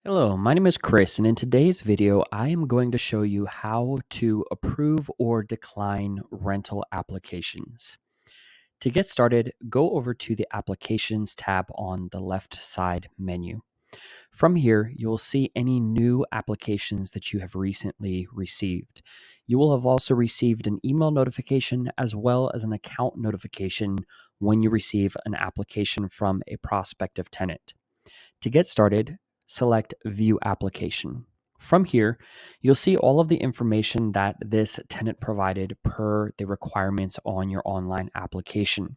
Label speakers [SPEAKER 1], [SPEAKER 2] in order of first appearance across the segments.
[SPEAKER 1] Hello, my name is Chris, and in today's video, I am going to show you how to approve or decline rental applications. To get started, go over to the Applications tab on the left side menu. From here, you will see any new applications that you have recently received. You will have also received an email notification as well as an account notification when you receive an application from a prospective tenant. To get started, select View Application. From here, you'll see all of the information that this tenant provided per the requirements on your online application.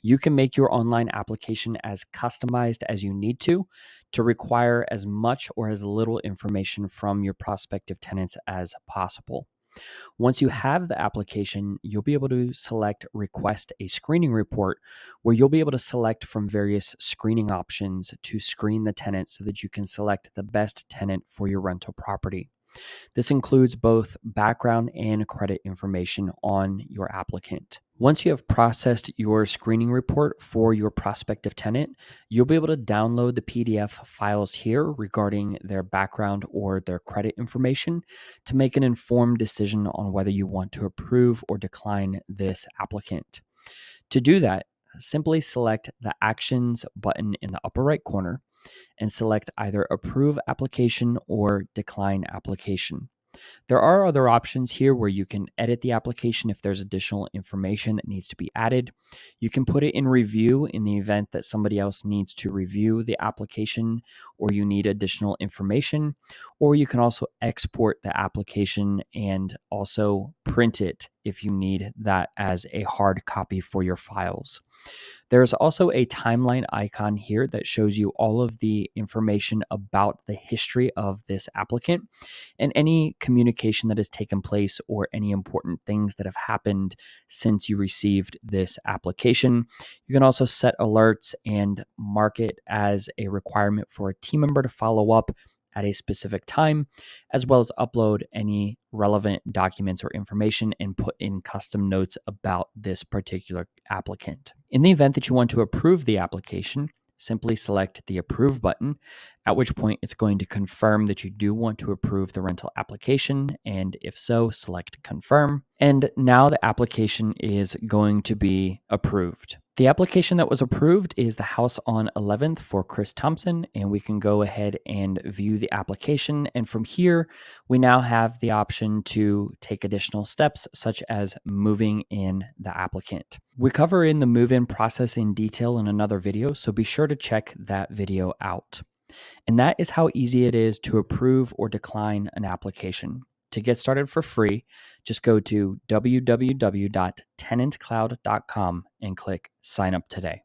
[SPEAKER 1] You can make your online application as customized as you need to require as much or as little information from your prospective tenants as possible. Once you have the application, you'll be able to select Request a Screening Report, where you'll be able to select from various screening options to screen the tenant so that you can select the best tenant for your rental property. This includes both background and credit information on your applicant. Once you have processed your screening report for your prospective tenant, you'll be able to download the PDF files here regarding their background or their credit information to make an informed decision on whether you want to approve or decline this applicant. To do that, simply select the Actions button in the upper right corner and select either Approve Application or Decline Application. There are other options here where you can edit the application if there's additional information that needs to be added. You can put it in review in the event that somebody else needs to review the application or you need additional information, or you can also export the application and also print it if you need that as a hard copy for your files. There's also a timeline icon here that shows you all of the information about the history of this applicant and any communication that has taken place or any important things that have happened since you received this application. You can also set alerts and mark it as a requirement for a team member to follow up at a specific time, as well as upload any relevant documents or information and put in custom notes about this particular applicant. In the event that you want to approve the application, simply select the Approve button, at which point it's going to confirm that you do want to approve the rental application, and if so, select Confirm. And now the application is going to be approved. The application that was approved is the house on 11th for Chris Thompson, and we can go ahead and view the application. And from here, we now have the option to take additional steps, such as moving in the applicant. We cover in the move-in process in detail in another video, so be sure to check that video out. And that is how easy it is to approve or decline an application. To get started for free, just go to www.tenantcloud.com and click Sign Up Today.